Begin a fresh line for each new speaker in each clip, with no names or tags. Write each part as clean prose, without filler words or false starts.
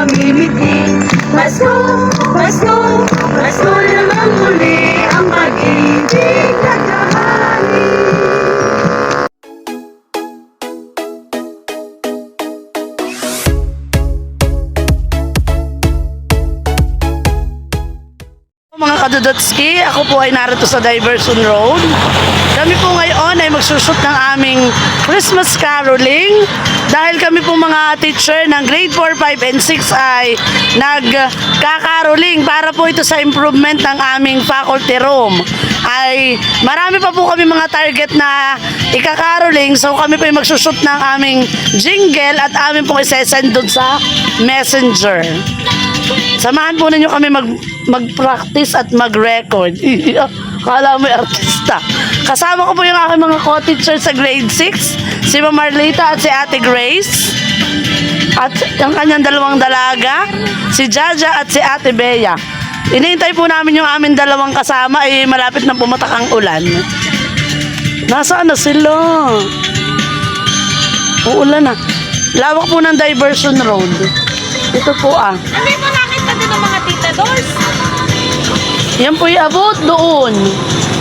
namimiti. Pasko, Pasko, Pasko naman muli ang pag-ibig naghahari.
Mga kadudotski, ako po ay narito sa Diversion Road. Kami po ngayon ay magsushoot ng aming Christmas caroling dahil kami po mga teacher ng grade 4, 5, and 6 ay nagkakaroling para po ito sa improvement ng aming faculty room. Ay marami pa po kami mga target na ikakaroling, so kami po ay magsushoot ng aming jingle at amin po isesend doon sa messenger. Samahan po ninyo kami mag-practice at mag-record. Kala mo artista. Kasama ko po yung aking mga co-teacher sa grade 6, si Ma'am Marlita at si Ate Grace. At yung kanyang dalawang dalaga, si Jaja at si Ate Bea. Inihintay po namin yung aming dalawang kasama, ay malapit na pumatak ang ulan. Nasaan na sila? Uulan na. Lawak po ng Diversion Road. Ito po
Hindi mo nakita din ng mga tita dolls?
Yan po yung abot doon.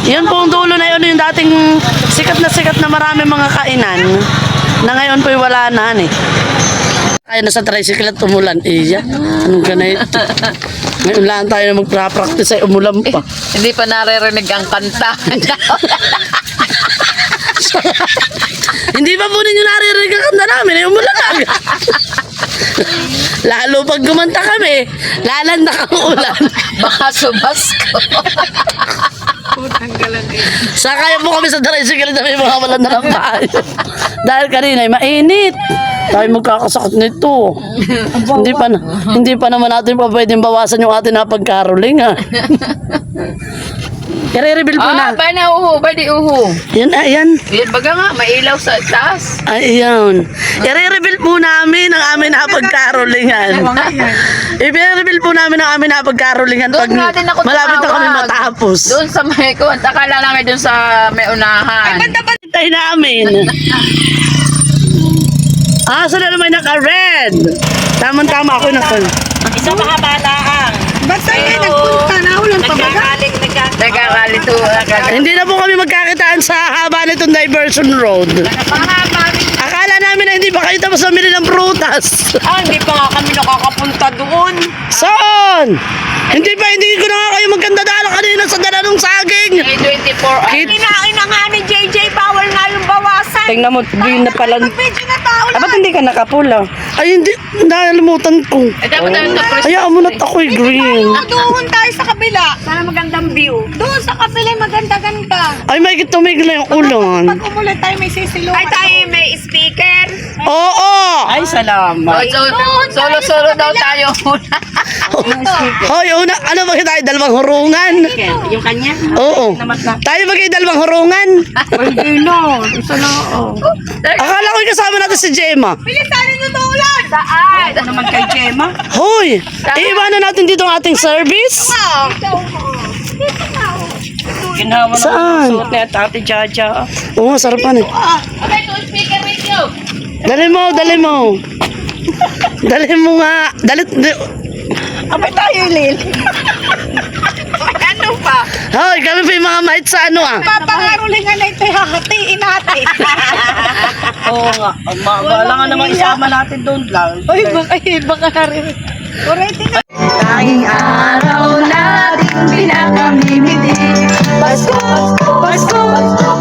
Yan po ang dulo na yun, yung dating sikat na marami mga kainan. Na ngayon po wala na eh. Kaya nasa tricycle at umulan. Iya, anong ganito? Ngayon lang tayo na magpa-practice ay umulan pa.
Hindi pa naririnig ang kanta.
Hindi pa po ninyo naririnig ang kanta namin ay umulan agad. Lalo pag gumanta kami, lalanda kang ulan.
Baka subasko.
Sakay po kami sa tricycle na may mga malanda ng bahay. Dahil kanina ay mainit. Tayo magkakasakit nito. Hindi pa naman natin pa pwedeng bawasan yung atin na pagkaroling I-reveal po na.
Pwede uho.
Yan, ayan.
Yan baga nga, mailaw sa taas.
Ayan. I-reveal po namin ang amin na pagkarolingan. I-reveal po namin ang amin na pagkarolingan pag
Doon nga din ako
malapit na kami
tumawag.
matapos.
Doon sa may ko, akala namin doon sa may unahan.
Hintay namin. Sila naman naka-red. Tamang-tama ako na to.
Isang mahabalaang. Ba't tayo nagpunta na ulan pa ba?
Nagkakalito.
Hindi na po kami magkakitaan sa haba nitong Diversion Road. Akala namin na hindi pa kayo tapos mamili ng prutas.
Hindi pa nga kami nakakapunta doon.
Saan? Hindi ko na nga kayo magkanda-dala kanina sa dala ng saging.
24
Kinain na nga ni JJ, bawal nga yung bawasan.
Tingnan mo, green na pala.
Medyo na tao lang.
Ba't hindi ka nakapula? Ay, hindi. Nalimutan ko. Hayaan mo na ako'y green.
Doon tayo sa kabila. Sana magandang view. Doon sa kabila maganda-ganda.
Ay, may tumigil na yung ulan.
Pag umulan tayo may sisilungan. Ay tayo may speaker.
Oo!
Ay salamat.
Solo daw tayo.
Hoy, ano ba tayo? Dalawang hurungan?
Yung kanya?
Oo. Tayo ba kayo dalawang hurungan?
Hindi no. Isa na.
Akala ko kasama natin si Gemma.
Bilisan niyo to ulan. Saan? Ako naman kay Gemma.
Hoy, iiwanan natin dito ang ating service.
Ginawa
Saan?
suot na at ate Jaja.
Oo, sarapan eh.
Okay, to speaker with you.
Dali mo. Dali mo nga.
Abay tayo, Lil. Ano pa?
Hoy, kami pa yung mga mahit sa
Papangarulingan na ito, hahatiin natin. Oo nga. Wala nga naman isama natin doon lang. Baka narin. Already na. Tanging araw nating pinakamimiti. Pasko, Pasko,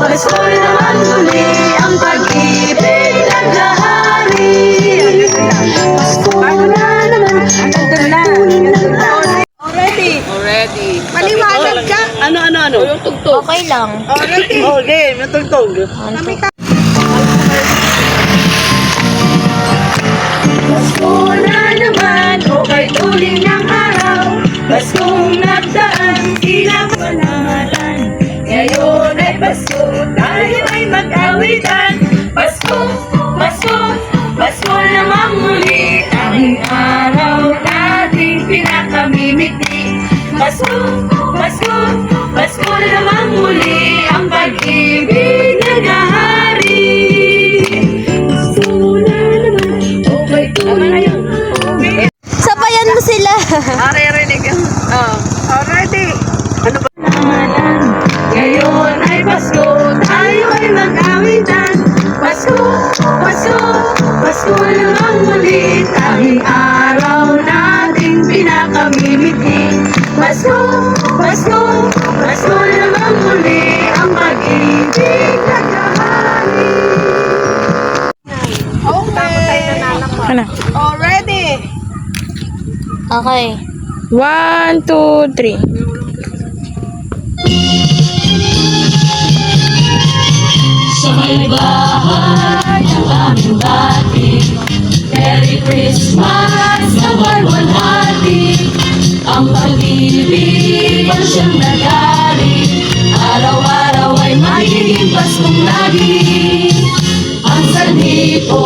Pasko naman muli ang pag-ibig naghahari. Pasko na naman. Already. Maliwanag ka.
Ano?
Yung tugtog. Okay lang.
Already.
Okay, matugtog.
Pasko na naman, okay tuloy ng araw. Paskong nagdaan, sila panahalan. Ngayon ay Pasko, tayo ay mag-awitan. Pasko, Pasko, Pasko naman muli. Ang araw nating pinakamimiti. Pasko, Pasko, Pasko naman muli. Ang pag-ibig naghahari. Pasko na naman, okay tuloy ng araw. namang muli, tanging araw nating pinakamimiti. Pasko, Pasko, Pasko namang muli, ang pag-ibig naghahari. Okay.
Ano?
Oh, ready?
Okay. 1, 2, 3.
Sa may bahay ang aming bati, Merry Christmas na walwalhati. Ang pag-ibig ang siyang nagari, araw-araw ay magiging Paskong lagi. Ang sanhi po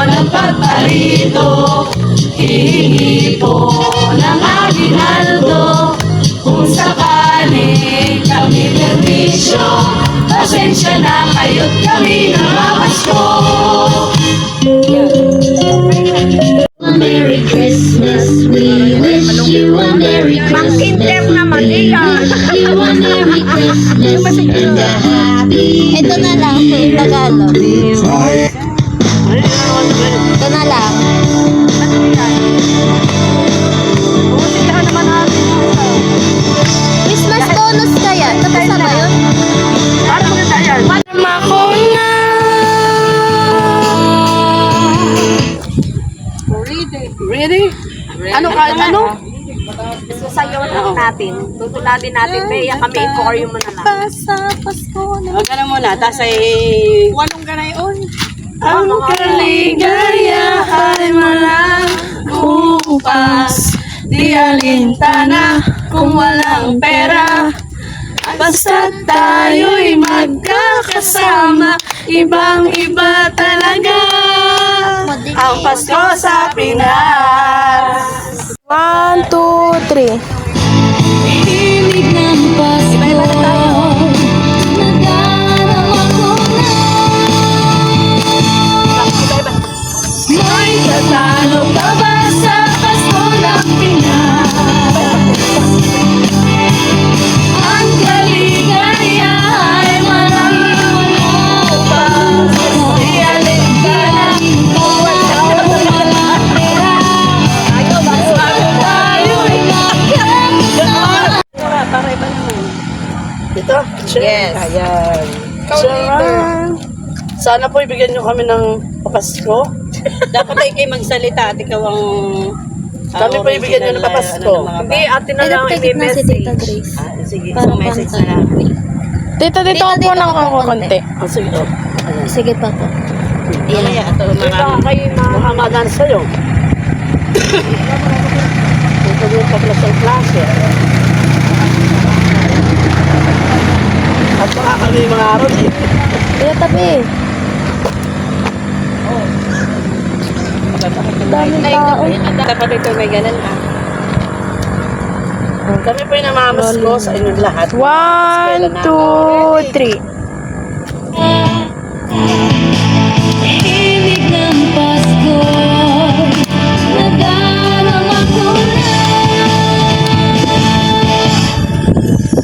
ng pagparito, hihingi po ng aginaldo. Kung sakaling kami permisyo, pasensya na kayo't kami namapasko. Merry Christmas, we wish you a Merry Christmas.
naman,
You a Merry Christmas and a Happy.
Ito na lang, Tagalog. Ito na lang. Christmas bonus kaya? Tapos na ba yun? Ako na.
Ready? Ano ka? Ano?
Sasayaw natin. Tutulabin natin. Bea kami, i-choreo mo na lang.
Sa Pasko na.
Huwag ka na muna. Tapos ay... Walong ganayon.
Ang kaligayahan walang kupas, di alintana kung walang pera. Basta tayo'y magkakasama, ibang-iba talaga ang Pasko sa Pinas.
1, 2, 3.
Hilig ng Pasko, nadarama ko na. May tatalo ka ba sa Pasko ng Pinas? Ang kaligaya ay walang upas. Di alintana kung walang pera. Basta tayo'y magkakasama.
Ito?
Yes.
Ayan. Sana po ibigyan nyo kami ng papasko.
Dapat ay kayo magsalita at ikaw ang...
Kami po ibigyan nyo ng papasko.
Hindi, ate na lang
Edit na si Tita Grace.
Sige,
Para
isang message na
pang-
lang.
Dito ako po ng ako konti.
Oh, sige. Oh. Ayan.
Sige pa po.
Mamaya, ito mga...
kayo makamagan sa'yo. Ito yung paglasang-klase. At baka kami mga araw eh.
Kaya tabi. Daming tao.
Dapat ito may ganun ah.
Kami po yung namamasko sa inyong lahat.
1, 2, 3.
Hilig ng Pasko, nadarama ko na.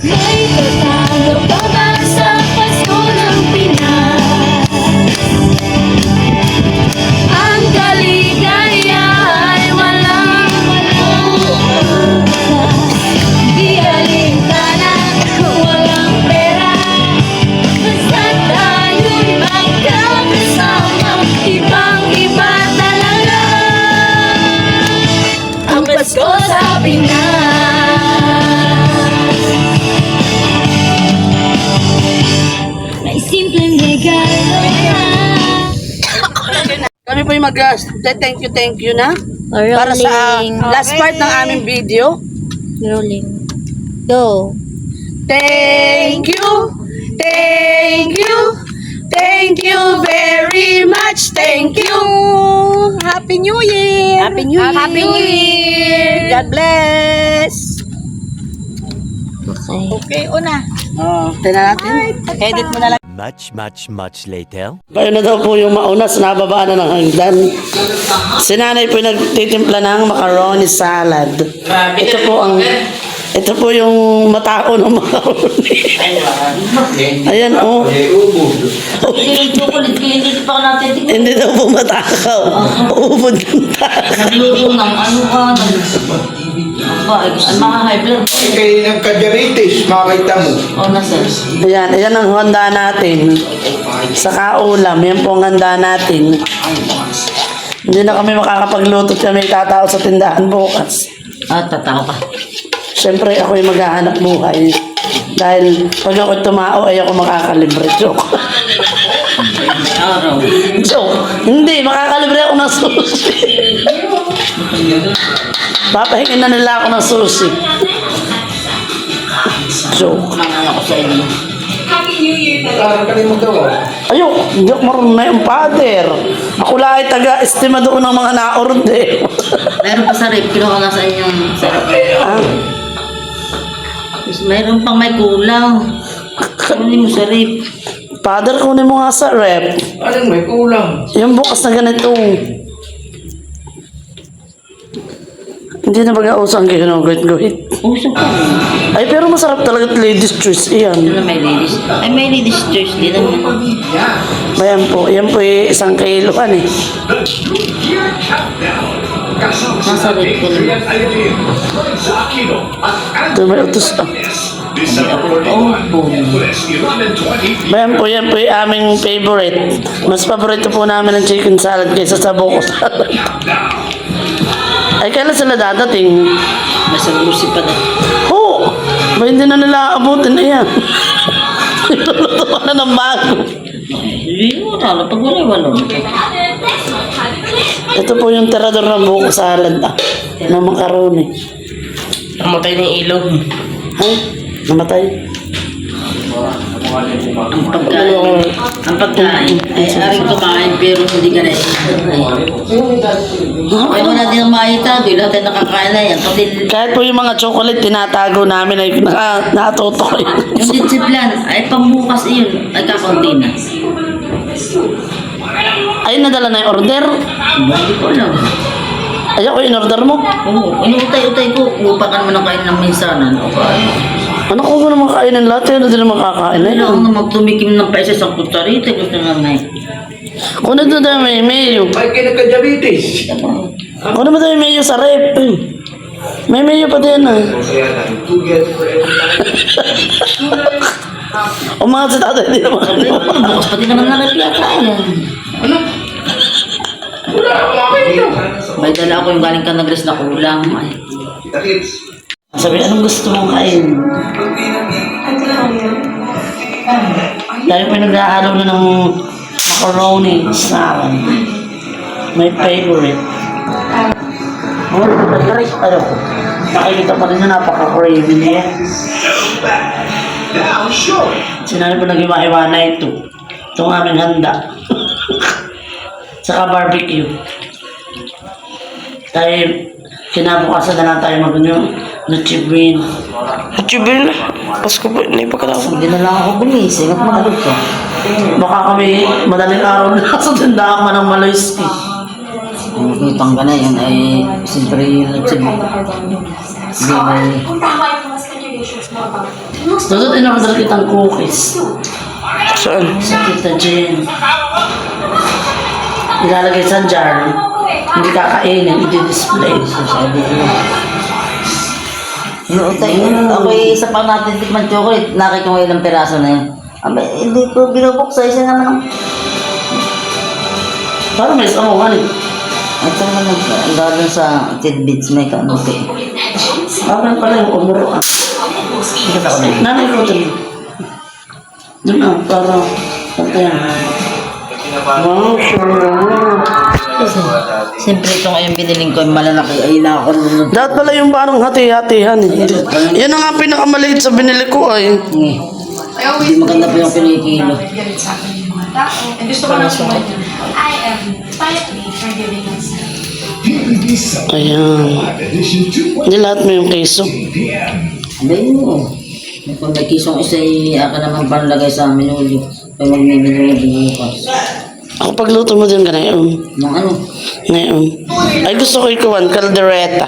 May tatalo ka ba sa Pasko ng Pinas? Ang kaligaya ay walang upas. Di alintana kung walang pera. Basta tayo'y magkakasama, ibang-iba talaga ang Pasko sa Pinas. May simpleng regalo na.
Kami po yung thank you na. Para sa last part ng aming video.
Rolling. Go.
Thank you, thank you, thank you very much, thank you.
Happy New Year!
Happy New Year!
Happy New Year!
God bless!
Okay.
Okay, una.
Oh, tingnan natin.
Edit mo na lang.
Much later.
Kayo na daw po yung mauna, nababa na ng hagdan. Si nanay po yung nagtitimpla ng macaroni salad. Ito po ang Ito po yung matao ng macaroni. Ayan, oh.
Yung chocolate, kaya hindi pa natin tingnan.
Hindi daw po matakaw. Uubod ng takaw.
Nagluluto ng ano ka, mga high blood.
Kaya nagka-diabetes, makakita mo.
O, nasa.
Ayan ang handa natin. Sa kaulam, yan po ang handa natin. Hindi na kami makakapagluto at kami tatao sa tindahan bukas.
Tatao ka.
Siyempre, ako yung maghahanap buhay. Dahil pag ako tumao, ay ako makakalibre. Joke.
Araw.
Joke. Hindi, makakalibre ako ng sushi. Papahingin na nila ako ng sushi. Joke.
Kumangan ako sa inyo.
Nakakalimutan daw.
Ayok, hindi ako marunong na yung father. Ako lang ay taga-estima doon ng mga na-order.
Meron pa sa rip, kinuha nga sa inyong sarap.
Ah,
Meron pang may kulang. Kunin mo sa rip.
father, kunin mo nga sa rep.
Anong may kulang?
Yung bukas na ganito. Hindi na mag-auso ang ginuguhit-guhit.
Uso ka.
Ay, pero masarap talaga at ladies' choice. Iyan.
Ano na may ladies? Ay, may ladies church din naman.
Ayan po. Yan po isang kiloan eh.
Nasa rip ko naman.
Ito may utos. Ah.
Oh, boom.
Ayan po, yan po yung aming favorite. Mas paborito po namin ang chicken salad kaysa sa buko salad. Ay, kailan sila dadating?
Nasa grusi pa na.
Oo! Ba hindi na nila abutin iyan? Niluluto ka na ng bago.
Hindi mo talo. Pag wala.
Ito po yung tirador ng buko salad ng macaroni.
Namatay na yung ilaw.
Ay, namatay.
Ang pagkain ay aring kumain pero hindi ka na ay wala din ang makita. Di lahat ay nakakain na yan. Pati
Kahit po yung mga chocolate, tinatago namin ay natutok yun.
yung ditsiplan ay pangbukas iyon ay kakaunti na.
Ay, nadala na yung order.
Hindi ko alam.
Ay, ako in order mo.
Oo, inutay-utay ko. Upakan mo ng kain ng minsanan. O kaya.
Ano ko naman kainin lahat? Ano din naman kakain na
Ano
yun?
ang magtumikim ng paisa sa kutsarita. Gusto naman eh.
Kung na tayo may mayo.
Ay, kaya nagka-diabetes.
Kung naman tayo mayo sa rep. May mayo pa din ah. Umangat sa tatay, hindi naman.
Bukas pati naman narepya kaya. May dala ako yung galing ka nagres na kulang. Ay.
Sabi, anong gusto mong kain? Tayo pa nag-aaraw na ng macaroni salad. My favorite. Oh, ano po? Nakikita pa rin na napaka-craving niya. Sinabi po nag-iwa-iwa na ito. Itong aming handa. Saka barbecue. Tayo, kinabukasan na lang tayo mag-chibin. Chibin? Pasko po, hindi pa katapos.
Hindi na lang ako bumising at magalit ka.
Baka kami madaling araw na sa tindahan man ng Malaysia.
Kung itang ka na yan ay siyempre yung nagsibo. Hindi may...
Dito inakodal kitang cookies. Saan? Sa Tita Jen. Ilalagay sa jar. Hindi kakainin, i-display.
Sabi ko. Inuutay. Okay, isa pa natin tikman chocolate. Nakita ko ilang piraso na yan. Abay, hindi ko binubuksa. Isa naman.
Parang may samuhan eh.
At saka naman, galing sa tidbits may kanuti.
Parang pala yung umuro. Nanay ko ito. Doon na, para pagkayan. Wow, sure.
Siyempre ito ngayong biniling ko yung malalaki ay nakakulunod.
Dapat pala yung parang hati-hatihan eh. Yan ang nga pinakamaliit sa binili ko ay.
Hindi maganda pa yung kinikilo.
Ayan. Hindi lahat mo yung keso.
Abay mo. Kung may kisong isa ay aka naman panlagay sa amin ulit. Kaya magmiminulit bukas.
Ako pagluto mo din ka ngayon.
Nung ano?
Ngayon. Ay gusto ko ikuwan, kaldereta.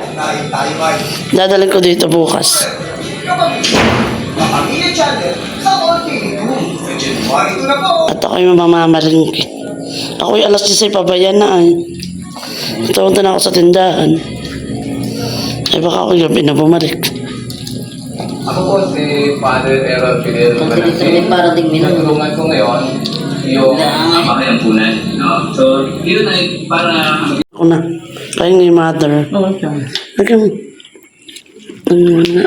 Dadalhin ko dito bukas. At ako'y mamamalingki. Ako'y alas 10 pabayan na ay. Tawag na ako sa tindahan. Ay baka ako'y gabi na bumalik.
Ako po si Father Errol Fidel
Pagkakita para ding minum.
Tutulungan ko ngayon yung makayampunan. No? So, yun ay para...
Ako na. Kaya nga yung mother.
Oo, siya.
Lagyan. Ano na.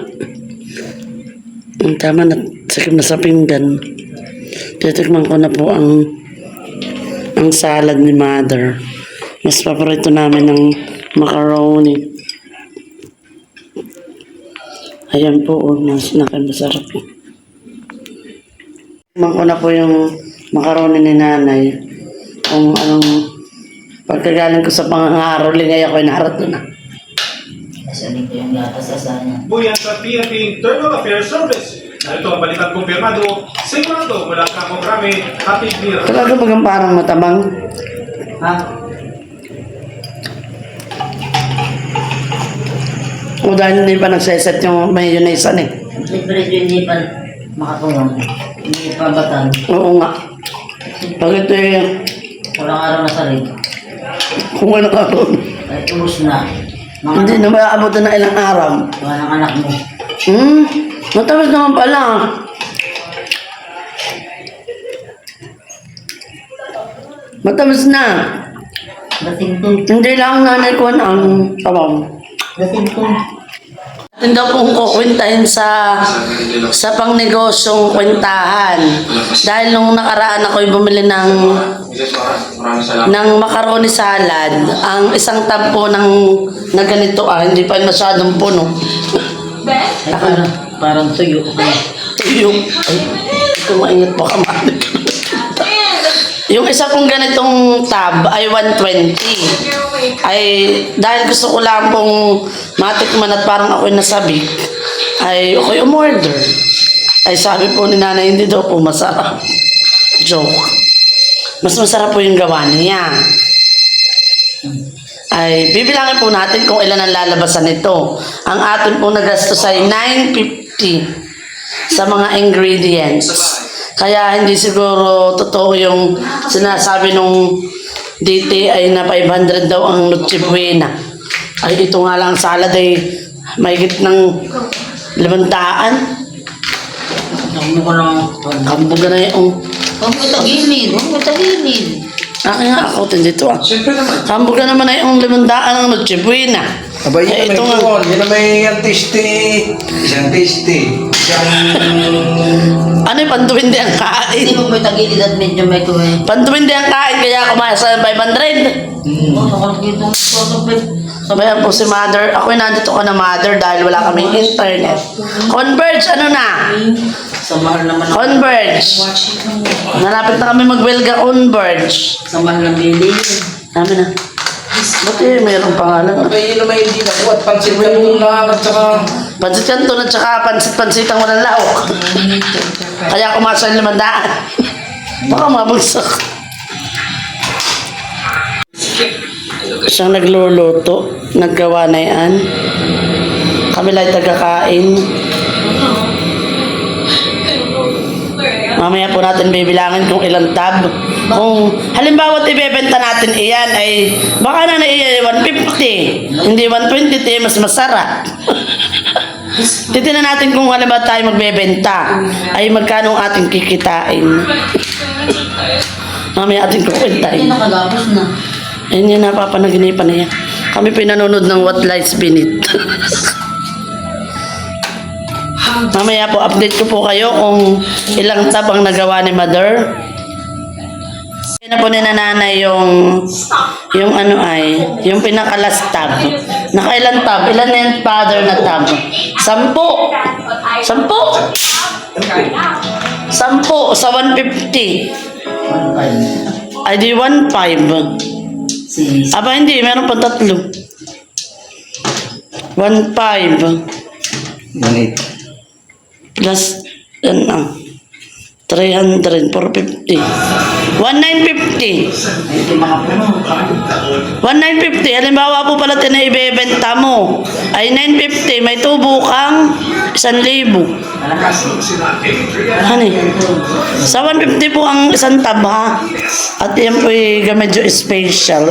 Ang tama na. Sakit na sa pinggan. Titikman ko na po ang salad ni mother. Mas paborito namin ng macaroni. Ayan po, mas masarap. Tikman ko na po yung macaroni ni nanay. Kung anong pagkagaling ko sa pangangaroling ay ako'y naharap na.
Kasi dito yung gatas asanya.
Buyan sa PNP Internal Affairs Service. Narito ang balitang kumpirmado, sigurado mula ka programe, Happy Clear.
Talaga bagang parang matabang.
Ha?
O dahil hindi pa nagseset yung mayonnaise eh.
Siyempre hindi pa makatulong. Hindi pa batan.
Oo nga. Pag ito
Walang araw na sarig.
kung ano ka ron.
Ay, ubus na.
Hindi na maaabot na ilang araw.
Walang anak mo.
Matamis naman pala. Matamis na.
Dating to.
Hindi lang nanay ko ang tabang.
Dating to.
Atin daw pong kukwentahin sa pangnegosyong kwentahan. Dahil nung nakaraan ako'y bumili ng macaroni salad. Ang isang tampo na ganito hindi pa masyadong puno.
Ay, parang tuyo.
Tuyo. Ay, ito maingat pa kamali. Yung isa pong ganitong tab ay 120. Ay, dahil gusto ko lang pong matikman at parang ako'y nasabik, ay ako'y umorder. Ay sabi po ni nanay, hindi daw po masarap. Joke. Mas masarap po yung gawa niya. Ay, bibilangin po natin kung ilan ang lalabasan nito. Ang atin po nagastos ay $9.50 sa mga ingredients. Kaya hindi siguro totoo yung sinasabi nung DT ay na 500 daw ang Noche Buena. Ay ito nga lang salad ay mahigit ng 500.
Ano ko lang.
Kambuga na yung...
Huwag mo tagilid. Huwag mo tagilid.
Akin nga ako dito ah.
Siyempre naman.
Kambuga naman ay yung 500 ang Noche Buena.
Aba, yun
Eh,
na
ito
may
nga.
kuwan. Yun na may artiste. Isang tiste. Isang...
Ano yung panduwindi ang
Hindi
kain?
mo may tagilid at medyo may tuwi.
Panduwindi ang kain kaya kumaya sa 500.
Oo, nakalagay itong photograph.
Sabayan po si mother. Ako'y nandito ka na mother dahil wala kaming internet. Converge, ano na?
Sa mahal naman.
Converge. Nalapit na kami mag-welga Converge.
Sa mahal ng bili.
Dami na. Ba't mayroong pangalan?
Aba, yun na may hindi na. At pansin ka nung lang at saka...
Pansit kanton at saka pansit-pansitang walang lahok. Kaya kumasa yung 500. Baka mabagsak. Siyang nagluluto. Naggawa na yan. Kami lang tagakain. Mamaya po natin bibilangin kung ilang tab. Kung halimbawa ibebenta natin iyan ay baka na iyan 150. Hindi 120 ito mas masarap. Titignan natin kung halimbawa tayo magbebenta ay magkano ang ating kikitain. Mamaya ating
Hindi
kukwentahin.
nakagapos na.
Ayun yung napapanaginipan na yan. Kami pinanonood ng What Lies Beneath. Mamaya po, update ko po kayo kung ilang tab ang nagawa ni Mother. Yan na po ni nanay yung ano ay, yung pinaka-last tab. Nakailan tab? Ilan na yung father na tab? 10. 10? 10 sa 150. Ay di 1.5.
Si
Aba hindi, meron pa 3. 1.5
Ganit.
plus yan 300, 450. 1950.
Ay, ito yung mga puno.
1950. Halimbawa po pala ibebenta mo. Ay 950. May tubo kang 1,000. Hani? Sa 150 po ang isang taba. At yan po yung medyo special.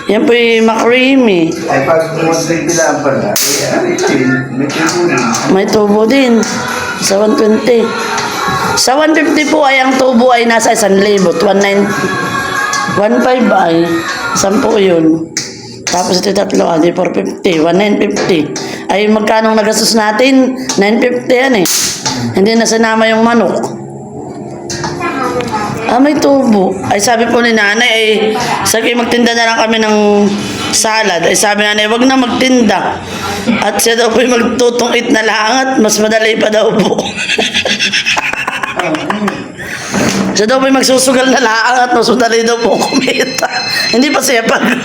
Yan po yung makrimi.
Ay, pag umuwi pila pala,
May tubo din. Sa 120. Sa 150 po ay ang tubo ay nasa 1,000. 15 ay 10 yun. Tapos ito tatlo, adi 450, 1950. Ay magkano nagastos natin? 950 yan eh. Hindi na sinama yung manok. May tubo. Ay sabi po ni nanay, ay sabi magtinda na lang kami ng salad. Ay sabi nanay, wag na magtinda. At siya daw po magtutungit na lang at mas madali pa daw po. Siya daw po magsusugal na lang at mas madali daw po kumita. Hindi pa siya pagod.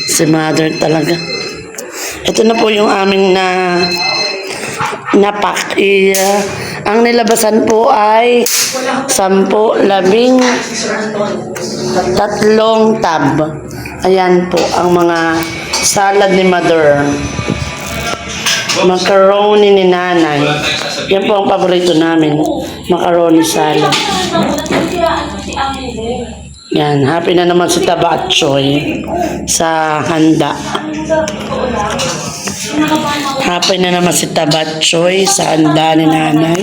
Si mother talaga. Ito na po yung aming napak. Ang nilabasan po ay 10, 13 tab. Ayan po ang mga salad ni mother. Macaroni ni nanay. Yan po ang paborito namin. Macaroni salad. Yan. Happy na naman si Taba at Choy sa handa. Happy na naman si Taba at Choy sa handa ni nanay.